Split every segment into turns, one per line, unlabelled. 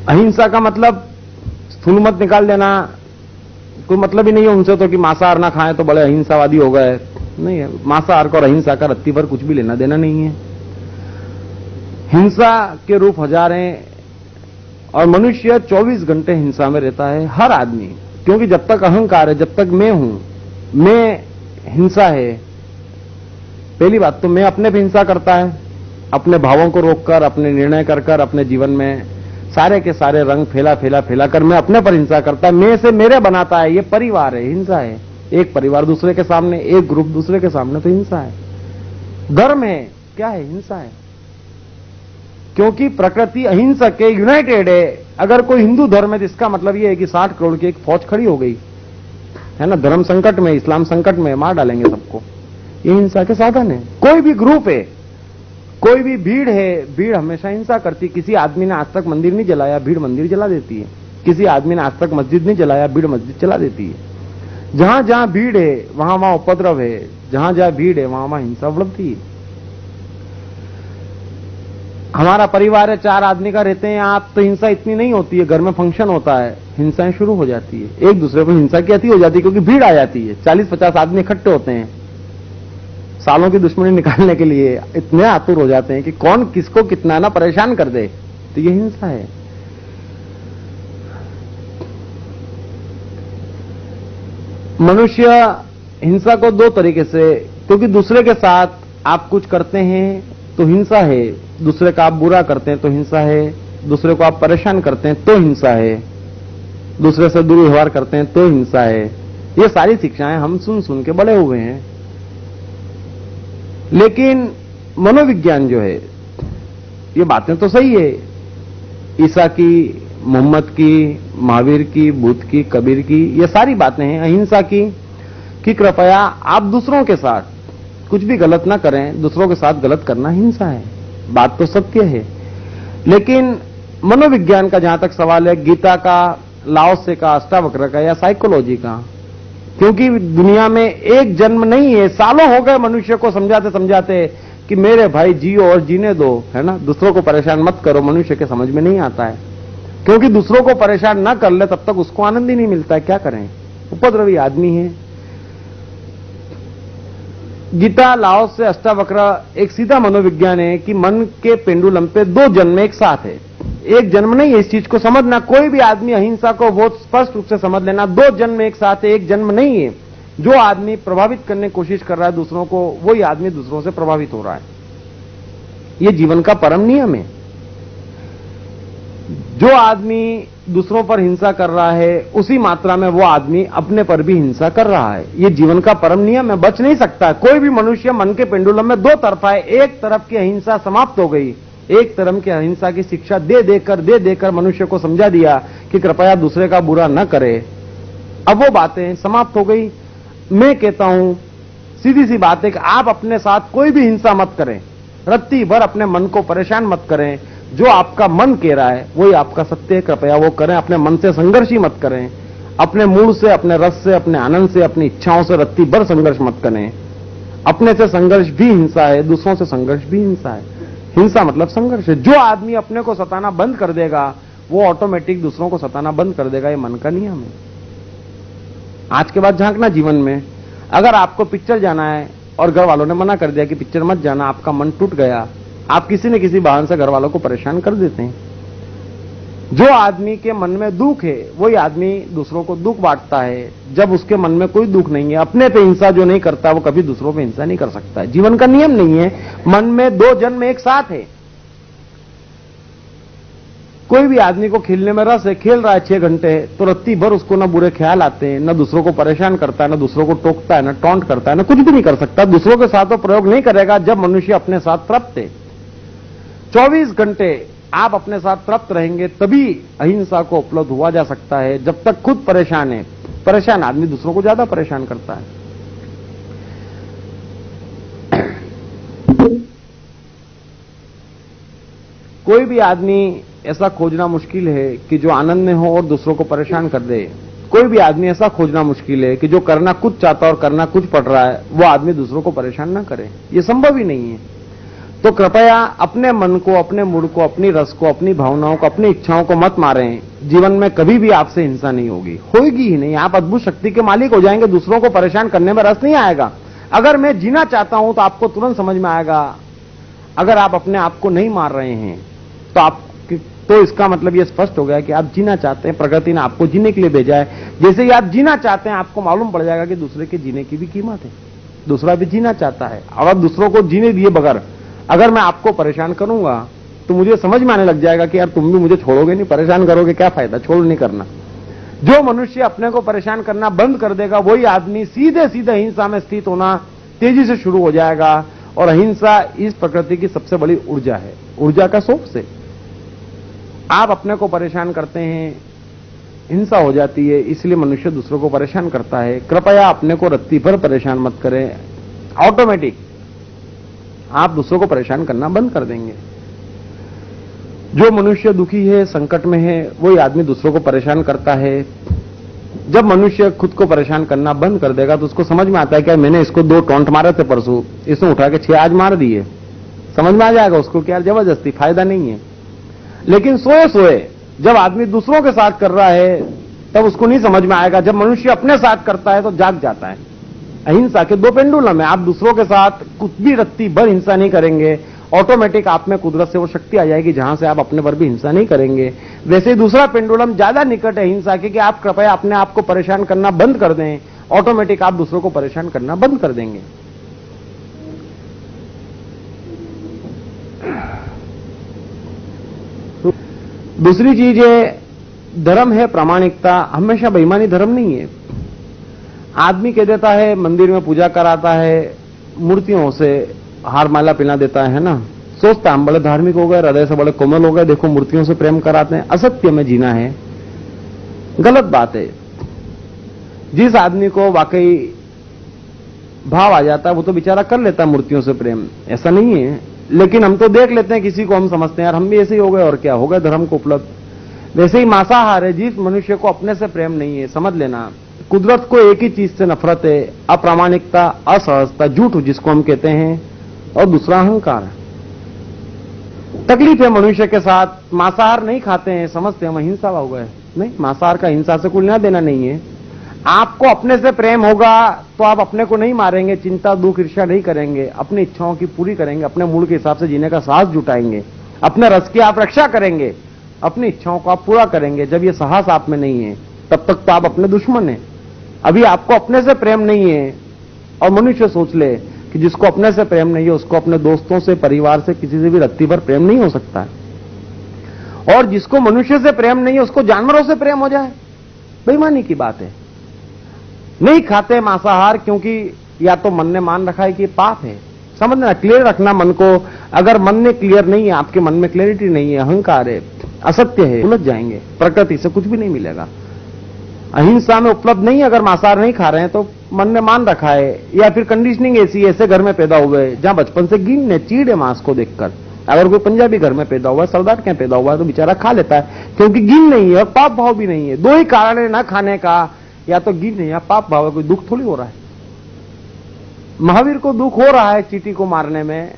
अहिंसा का मतलब स्थूल मत निकाल देना, कोई मतलब ही नहीं है उनसे तो कि मांसाहार ना खाएं तो बड़े अहिंसावादी हो गए, नहीं है। मांसाहार का और अहिंसा का रत्ती भर कुछ भी लेना देना नहीं है। हिंसा के रूप हजार हैं और मनुष्य 24 घंटे हिंसा में रहता है, हर आदमी। क्योंकि जब तक अहंकार है, जब तक मैं हूं, मैं हिंसा है। पहली बात तो मैं अपने पे हिंसा करता है, अपने भावों को रोककर, अपने निर्णय कर अपने जीवन में सारे के सारे रंग फैला कर मैं अपने पर हिंसा करता है, मैं से मेरे बनाता है। ये परिवार है, हिंसा है। एक परिवार दूसरे के सामने, एक ग्रुप दूसरे के सामने, तो हिंसा है। धर्म है, क्या है? हिंसा है। क्योंकि प्रकृति अहिंसक है, यूनाइटेड है। अगर कोई हिंदू धर्म है तो इसका मतलब यह है कि 60 करोड़ की एक फौज खड़ी हो गई है ना, धर्म संकट में, इस्लाम संकट में, मार डालेंगे सबको। ये हिंसा के साधन है। कोई भी ग्रुप है, कोई भी भीड़ है, भीड़ हमेशा हिंसा करती। किसी आदमी ने आज तक मंदिर नहीं जलाया, भीड़ मंदिर जला देती है। किसी आदमी ने आज तक मस्जिद नहीं जलाया, भीड़ मस्जिद जला देती है। जहां जहां भीड़ है वहां वहां उपद्रव है, जहां जहां भीड़ है वहां वहां हिंसा बढ़ती है। हमारा परिवार है, 4 आदमी का रहते हैं आप, तो हिंसा इतनी नहीं होती है। घर में फंक्शन होता है, हिंसाएं शुरू हो जाती है, एक दूसरे को हिंसा की अति हो जाती है, क्योंकि भीड़ आ जाती है। 40-50 आदमी इकट्ठे होते हैं, सालों की दुश्मनी निकालने के लिए इतने आतुर हो जाते हैं कि कौन किसको कितना ना परेशान कर दे, तो ये हिंसा है। मनुष्य हिंसा को 2 तरीके से, क्योंकि दूसरे के साथ आप कुछ करते हैं तो हिंसा है, दूसरे का आप बुरा करते हैं तो हिंसा है, दूसरे को आप परेशान करते हैं तो हिंसा है, दूसरे से दुर्व्यवहार करते हैं तो हिंसा है। ये सारी शिक्षाएं हम सुन सुन के बड़े हुए हैं। लेकिन मनोविज्ञान जो है, ये बातें तो सही है, ईसा की, मोहम्मद की, महावीर की, बुद्ध की, कबीर की, ये सारी बातें हैं अहिंसा की, कि कृपया आप दूसरों के साथ कुछ भी गलत ना करें। दूसरों के साथ गलत करना हिंसा है, बात तो सत्य है। लेकिन मनोविज्ञान का जहां तक सवाल है, गीता का, लाओसे का, अष्टावक्र का या साइकोलॉजी का, क्योंकि दुनिया में एक जन्म नहीं है, सालों हो गए मनुष्य को समझाते समझाते कि मेरे भाई जियो और जीने दो, है ना, दूसरों को परेशान मत करो। मनुष्य के समझ में नहीं आता है, क्योंकि दूसरों को परेशान ना कर ले तब तक उसको आनंद ही नहीं मिलता है। क्या करें, उपद्रवी आदमी है। गीता, लाओसे, अष्टावक्र एक सीधा मनोविज्ञान है कि मन के पेंडुलम पे 2 जन्म एक साथ है, एक जन्म नहीं है। इस चीज को समझना, कोई भी आदमी अहिंसा को बहुत स्पष्ट रूप से समझ लेना, 2 जन्म एक साथ है, एक जन्म नहीं है। जो आदमी प्रभावित करने की कोशिश कर रहा है दूसरों को, वही आदमी दूसरों से प्रभावित हो रहा है। ये जीवन का परम नियम है। जो आदमी दूसरों पर हिंसा कर रहा है, उसी मात्रा में वो आदमी अपने पर भी हिंसा कर रहा है। ये जीवन का परम नियम है, बच नहीं सकता। कोई भी मनुष्य मन के पेंडुलम में 2 तरफा है। एक तरफ की अहिंसा समाप्त हो गई, एक तरफ की अहिंसा की शिक्षा दे देकर मनुष्य को समझा दिया कि कृपया दूसरे का बुरा न करे। अब वो बातें समाप्त हो गई। मैं कहता हूं, सीधी सी बात है कि आप अपने साथ कोई भी हिंसा मत करें, रत्ती भर अपने मन को परेशान मत करें। जो आपका मन कह रहा है वही आपका सत्य है, कृपया वो करें। अपने मन से संघर्ष ही मत करें, अपने मूड से, अपने रस से, अपने आनंद से, अपनी इच्छाओं से रत्ती भर संघर्ष मत करें। अपने से संघर्ष भी हिंसा है, दूसरों से संघर्ष भी हिंसा है। हिंसा मतलब संघर्ष है। जो आदमी अपने को सताना बंद कर देगा वो ऑटोमेटिक दूसरों को सताना बंद कर देगा। ये मन का नियम है। आज के बाद झांकना जीवन में, अगर आपको पिक्चर जाना है और घर वालों ने मना कर दिया कि पिक्चर मत जाना, आपका मन टूट गया, आप किसी न किसी बहाने से घर वालों को परेशान कर देते हैं। जो आदमी के मन में दुख है वही आदमी दूसरों को दुख बांटता है। जब उसके मन में कोई दुख नहीं है, अपने पे हिंसा जो नहीं करता वो कभी दूसरों पे हिंसा नहीं कर सकता है। जीवन का नियम नहीं है। मन में 2 जन्म एक साथ है। कोई भी आदमी को खेलने में रस है, खेल रहा है 6 घंटे, तो रत्ती भर उसको ना बुरे ख्याल आते हैं, ना दूसरों को परेशान करता है, ना दूसरों को टोकता है, ना टॉन्ट करता है, ना कुछ भी नहीं कर सकता। दूसरों के साथ तो प्रयोग नहीं करेगा जब मनुष्य अपने साथ तृप्त है। 24 घंटे आप अपने साथ तृप्त रहेंगे तभी अहिंसा को उपलब्ध हुआ जा सकता है। जब तक खुद परेशान है, परेशान आदमी दूसरों को ज्यादा परेशान करता है। कोई भी आदमी ऐसा खोजना मुश्किल है कि जो आनंद में हो और दूसरों को परेशान कर दे। कोई भी आदमी ऐसा खोजना मुश्किल है कि जो करना कुछ चाहता और करना कुछ पड़ रहा है वो आदमी दूसरों को परेशान ना करे। ये संभव ही नहीं है। तो कृपया अपने मन को, अपने मूड को, अपनी रस को, अपनी भावनाओं को, अपनी इच्छाओं को मत मारें। जीवन में कभी भी आपसे हिंसा नहीं होगी, होगी ही नहीं। आप अद्भुत शक्ति के मालिक हो जाएंगे, दूसरों को परेशान करने में रस नहीं आएगा। अगर मैं जीना चाहता हूं तो आपको तुरंत समझ में आएगा। अगर आप अपने आप को नहीं मार रहे हैं तो इसका मतलब यह स्पष्ट हो गया कि आप जीना चाहते हैं, प्रकृति ने आपको जीने के लिए भेजा है। जैसे ही आप जीना चाहते हैं, आपको मालूम पड़ जाएगा कि दूसरे के जीने की भी कीमत है, दूसरा भी जीना चाहता है। और अब दूसरों को जीने दिए बगैर अगर मैं आपको परेशान करूंगा तो मुझे समझ में आने लग जाएगा कि यार तुम भी मुझे छोड़ोगे नहीं, परेशान करोगे, क्या फायदा, छोड़ नहीं करना। जो मनुष्य अपने को परेशान करना बंद कर देगा, वही आदमी सीधे सीधे हिंसा में स्थित होना तेजी से शुरू हो जाएगा। और अहिंसा इस प्रकृति की सबसे बड़ी ऊर्जा है, ऊर्जा का सोर्स है। आप अपने को परेशान करते हैं, हिंसा हो जाती है, इसलिए मनुष्य दूसरों को परेशान करता है। कृपया अपने को रत्ती भर परेशान मत करें, ऑटोमेटिक आप दूसरों को परेशान करना बंद कर देंगे। जो मनुष्य दुखी है, संकट में है, वही आदमी दूसरों को परेशान करता है। जब मनुष्य खुद को परेशान करना बंद कर देगा तो उसको समझ में आता है कि मैंने इसको 2 टोंट मारे थे परसों, इसने उठा के 6 आज मार दिए। समझ में आ जाएगा उसको कि यार जबरदस्ती फायदा नहीं है। लेकिन सोए सोए जब आदमी दूसरों के साथ कर रहा है तब उसको नहीं समझ में आएगा। जब मनुष्य अपने साथ करता है तो जाग जाता है। अहिंसा के 2 पेंडुलम है। आप दूसरों के साथ कुछ भी रत्ती भर हिंसा नहीं करेंगे, ऑटोमेटिक आप में कुदरत से वो शक्ति आ जाएगी जहां से आप अपने पर भी हिंसा नहीं करेंगे। वैसे ही दूसरा पेंडुलम ज्यादा निकट है हिंसा के कि आप कृपया अपने आप को परेशान करना बंद कर दें, ऑटोमेटिक आप दूसरों को परेशान करना बंद कर देंगे। दूसरी चीज है धर्म है प्रामाणिकता। हमेशा बेईमानी धर्म नहीं है। आदमी कह देता है मंदिर में पूजा कराता है, मूर्तियों से हार माला पहना देता है ना, सोचता हम बड़े धार्मिक हो गए, हृदय से बड़े कोमल हो गए, देखो मूर्तियों से प्रेम कराते हैं। असत्य में जीना है, गलत बात है। जिस आदमी को वाकई भाव आ जाता है वो तो बेचारा कर लेता है मूर्तियों से प्रेम, ऐसा नहीं है। लेकिन हम तो देख लेते हैं किसी को, हम समझते हैं यार हम भी ऐसे ही हो गए और क्या हो गए धर्म को उपलब्ध। वैसे ही मांसाहार है। जिस मनुष्य को अपने से प्रेम नहीं है, समझ लेना कुदरत को एक ही चीज से नफरत है, अप्रामाणिकता, असहजता, झूठ जिसको हम कहते हैं, और दूसरा अहंकार। तकलीफ है मनुष्य के साथ। मांसाहार नहीं खाते हैं, समझते हैं हम हिंसा हो गए। नहीं, मांसाहार का हिंसा से कोई लेना देना नहीं है। आपको अपने से प्रेम होगा तो आप अपने को नहीं मारेंगे, चिंता दुख ईर्ष्या नहीं करेंगे, अपनी इच्छाओं की पूरी करेंगे, अपने मूड के हिसाब से जीने का साहस जुटाएंगे, अपने रस की आप रक्षा करेंगे, अपनी इच्छाओं को आप पूरा करेंगे। जब ये साहस आप में नहीं है तब तक तो आप अपने दुश्मन हैं। अभी आपको अपने से प्रेम नहीं है। और मनुष्य सोच ले कि जिसको अपने से प्रेम नहीं है उसको अपने दोस्तों से, परिवार से, किसी से भी रत्ती भर प्रेम नहीं हो सकता है। और जिसको मनुष्य से प्रेम नहीं है उसको जानवरों से प्रेम हो जाए, बेईमानी की बात है। नहीं खाते मांसाहार क्योंकि या तो मन ने मान रखा है कि पाप है। समझना, क्लियर रखना मन को। अगर मन में क्लियर नहीं है, आपके मन में क्लैरिटी नहीं है, अहंकार है, असत्य है, उलझ जाएंगे। प्रकृति से कुछ भी नहीं मिलेगा। अहिंसा में उपलब्ध नहीं। अगर मांसाहार नहीं खा रहे हैं तो मन ने मान रखा है, या फिर कंडीशनिंग ऐसी ऐसे घर में पैदा हुए जहां बचपन से गिन चीड़ है मांस को देखकर। अगर कोई पंजाबी घर में पैदा हुआ है, सरदार के पैदा हुआ है, तो बेचारा खा लेता है क्योंकि गिन नहीं है और पाप भाव भी नहीं है। 2 ही कारण है ना खाने का, या तो गिन नहीं या पाप भाव है। कोई दुख थोड़ी हो रहा है। महावीर को दुख हो रहा है चींटी को मारने में,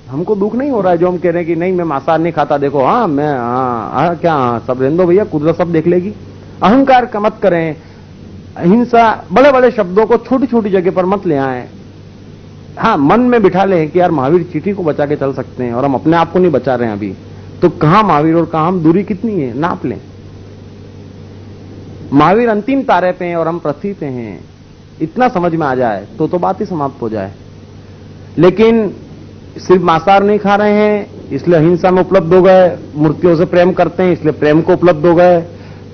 हमको दुख नहीं हो रहा है जो हम कह रहे हैं कि नहीं मैं मांसाहार नहीं खाता, देखो हाँ मैं क्या सब रहने दो भैया, कुदरत सब देख लेगी। अहंकार का मत करें। हिंसा, बड़े बड़े शब्दों को छोटी छोटी जगह पर मत ले आए। हाँ, मन में बिठा लें कि यार महावीर चींटी को बचा के चल सकते हैं और हम अपने आप को नहीं बचा रहे हैं अभी, तो कहां महावीर और कहां हम, दूरी कितनी है नाप लें। महावीर अंतिम तारे पे हैं और हम पृथ्वी पे हैं, इतना समझ में आ जाए तो बात ही समाप्त हो जाए। लेकिन सिर्फ मांसाहार नहीं खा रहे हैं इसलिए अहिंसा में उपलब्ध हो गए, मूर्तियों से प्रेम करते हैं इसलिए प्रेम को उपलब्ध हो गए।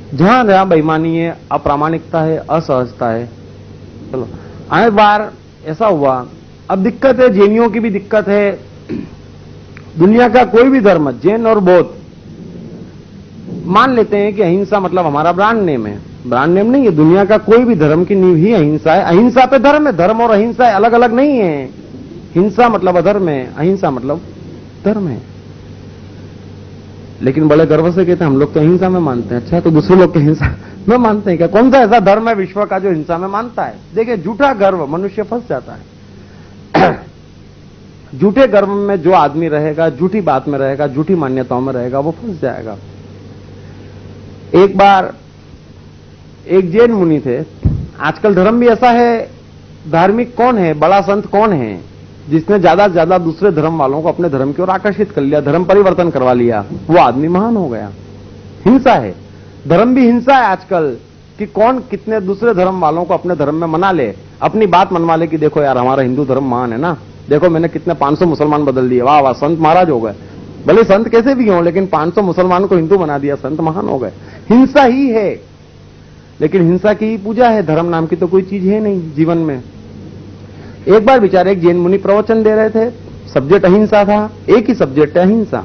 जहां जहां बेईमानी है, अप्रामाणिकता है, असहजता है। चलो आए बार ऐसा हुआ, अब दिक्कत है, जैनियों की भी दिक्कत है। दुनिया का कोई भी धर्म, जैन और बौद्ध, मान लेते हैं कि अहिंसा मतलब हमारा ब्रांड नेम है। ब्रांड नेम नहीं है, दुनिया का कोई भी धर्म की नींव ही अहिंसा है। अहिंसा पे धर्म है, धर्म और अहिंसा अलग अलग नहीं है। हिंसा मतलब अधर्म है, अहिंसा मतलब धर्म है। लेकिन बड़े गर्व से कहते हैं हम लोग तो अहिंसा में मानते हैं। अच्छा, तो दूसरे लोग के हिंसा में मानते हैं क्या? कौन सा ऐसा धर्म है विश्व का जो हिंसा में मानता है? देखिए, झूठा गर्व, मनुष्य फंस जाता है। झूठे गर्व में जो आदमी रहेगा, झूठी बात में रहेगा, झूठी मान्यताओं में रहेगा, वो फंस जाएगा। एक बार एक जैन मुनि थे। आजकल धर्म भी ऐसा है, धार्मिक कौन है, बड़ा संत कौन है जिसने ज्यादा से ज्यादा दूसरे धर्म वालों को अपने धर्म की ओर आकर्षित कर लिया, धर्म परिवर्तन करवा लिया, वो आदमी महान हो गया। हिंसा है, धर्म भी हिंसा है आजकल, कि कौन कितने दूसरे धर्म वालों को अपने धर्म में मना ले, अपनी बात मनवा ले कि देखो यार हमारा हिंदू धर्म महान है ना, देखो मैंने कितने 500 मुसलमान बदल दिए, वाह वाह संत महाराज हो गए। भले संत कैसे भी हों, लेकिन 500 मुसलमान को हिंदू बना दिया, संत महान हो गए। हिंसा ही है, लेकिन हिंसा की ही पूजा है, धर्म नाम की तो कोई चीज है नहीं जीवन में। एक बार बेचारे एक जैन मुनि प्रवचन दे रहे थे, सब्जेक्ट अहिंसा था, एक ही सब्जेक्ट है अहिंसा।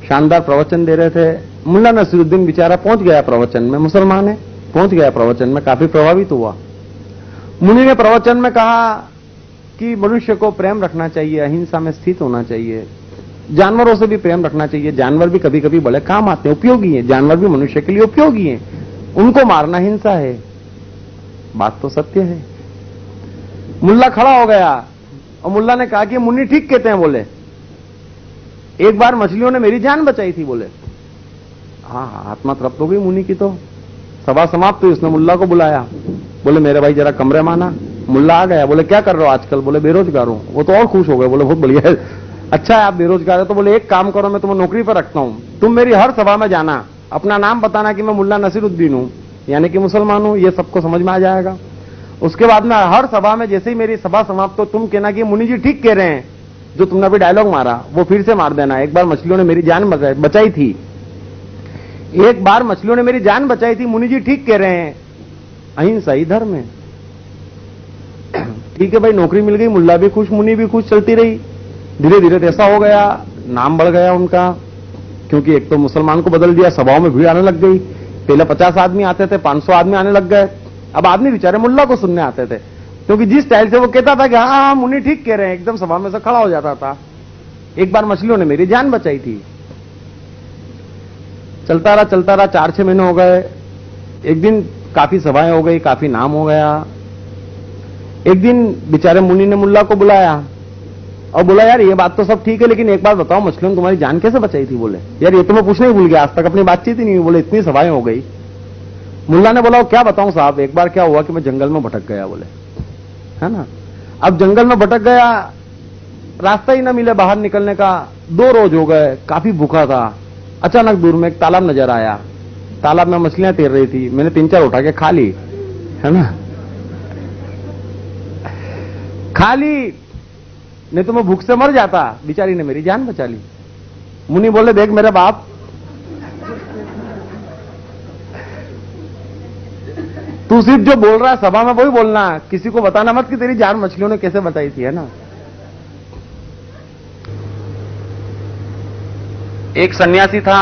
शानदार प्रवचन दे रहे थे। मुल्ला नसीरुद्दीन बेचारा पहुंच गया प्रवचन में, मुसलमान है, पहुंच गया प्रवचन में, काफी प्रभावित हुआ। मुनि ने प्रवचन में कहा कि मनुष्य को प्रेम रखना चाहिए, अहिंसा में स्थित होना चाहिए, जानवरों से भी प्रेम रखना चाहिए, जानवर भी कभी कभी बड़े काम आते हैं, उपयोगी हैं, जानवर भी मनुष्य के लिए उपयोगी हैं, उनको मारना हिंसा है। बात तो सत्य है। मुल्ला खड़ा हो गया और मुल्ला ने कहा कि मुन्नी ठीक कहते हैं। बोले एक बार मछलियों ने मेरी जान बचाई थी। बोले हाँ, आत्मा तृप्त हो गई मुनि की। तो सभा समाप्त हुई, उसने मुल्ला को बुलाया। बोले मेरे भाई जरा कमरे में आना। मुल्ला आ गया। बोले क्या कर रहे हो आजकल? बोले बेरोजगार हूं। वो तो और खुश हो गए, बोले बहुत बढ़िया है, अच्छा है आप बेरोजगार है तो बोले एक काम करो, मैं तुम्हें नौकरी पर रखता हूं, तुम मेरी हर सभा में जाना, अपना नाम बताना कि मैं मुल्ला नसीरुद्दीन हूं, यानी कि मुसलमान हूं, ये सबको समझ में आ जाएगा। उसके बाद में हर सभा में जैसे ही मेरी सभा समाप्त हो, तुम कहना कि मुनि जी ठीक कह रहे हैं, जो तुमने अभी डायलॉग मारा वो फिर से मार देना। एक बार मछलियों ने मेरी जान बचाई थी, एक बार मछलियों ने मेरी जान बचाई थी, मुनि जी ठीक कह रहे हैं, अहिंसा ही धर्म है। ठीक है भाई, नौकरी मिल गई, मुल्ला भी खुश, मुनि भी खुश, चलती रही। धीरे धीरे ऐसा हो गया, नाम बढ़ गया उनका, क्योंकि एक तो मुसलमान को बदल दिया, सभाओं में भीड़ आने लग गई। पहले 50 आदमी आते थे, 500 आदमी आने लग गए। अब आदमी बेचारे मुल्ला को सुनने आते थे, क्योंकि जिस स्टाइल से वो कहता था कि हाँ हाँ मुनि ठीक कह रहे हैं, एकदम सभा में से खड़ा हो जाता था। एक बार मछलियों ने मेरी जान बचाई थी। चलता रहा 4-6 महीने हो गए। एक दिन काफी सभाएं हो गई, काफी नाम हो गया। एक दिन बेचारे मुनि ने मुल्ला को बुलाया और बोला यार ये बात तो सब ठीक है, लेकिन एक बात बताओ, मछलियों ने तुम्हारी जान कैसे बचाई थी? बोले यार ये तो मैं पूछने ही भूल गया, आज तक अपनी बातचीत ही नहीं हुई। बोले इतनी सभाएं हो गई। मुल्ला ने बोला क्या बताऊं साहब, एक बार क्या हुआ कि मैं जंगल में भटक गया। बोले है ना, अब जंगल में भटक गया, रास्ता ही ना मिले बाहर निकलने का, 2 रोज हो गए, काफी भूखा था। अचानक दूर में एक तालाब नजर आया, तालाब में मछलियां तैर रही थी, मैंने 3-4 उठा के खा ली, है ना, खा ली, नहीं तो मैं भूख से मर जाता। बेचारी ने मेरी जान बचा ली। मुनि बोले देख मेरे बाप, तू सिर्फ जो बोल रहा है सभा में वही बोलना, किसी को बताना मत कि तेरी जान मछलियों ने कैसे बचाई थी, है ना। एक सन्यासी था,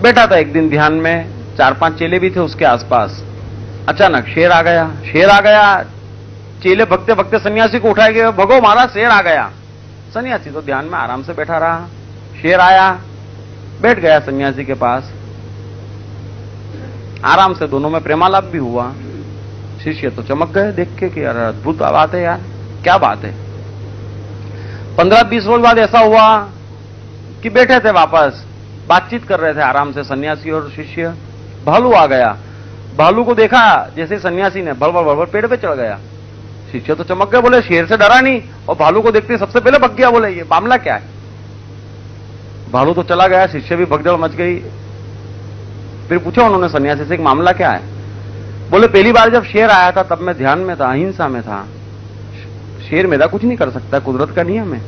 बैठा था एक दिन ध्यान में, 4-5 चेले भी थे उसके आसपास। अचानक शेर आ गया। चेले भगते भगते सन्यासी को उठाए गए, भगो महाराज शेर आ गया। सन्यासी तो ध्यान में आराम से बैठा रहा। शेर आया, बैठ गया सन्यासी के पास, आराम से दोनों में प्रेमालाप भी हुआ। शिष्य तो चमक गए देख के कि यार अद्भुत बात है, यार क्या बात है। 15-20 रोज बाद ऐसा हुआ कि बैठे थे वापस, बातचीत कर रहे थे आराम से सन्यासी और शिष्य। भालू आ गया, भालू को देखा जैसे सन्यासी ने, भड़बड़ पेड़ पे चढ़ गया। शिष्य तो चमक गए, बोले शेर से डरा नहीं, और भालू को देखते सबसे पहले भग गया। बोले ये मामला क्या है? भालू तो चला गया, शिष्य भी भगदड़ मच गई। फिर पूछा उन्होंने सन्यासी से मामला क्या है? बोले पहली बार जब शेर आया था तब मैं ध्यान में था, अहिंसा में था, शेर मेरा कुछ नहीं कर सकता, कुदरत का नियम है।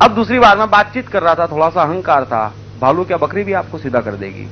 अब दूसरी बार मैं बातचीत कर रहा था, थोड़ा सा अहंकार था, भालू क्या बकरी भी आपको सीधा कर देगी।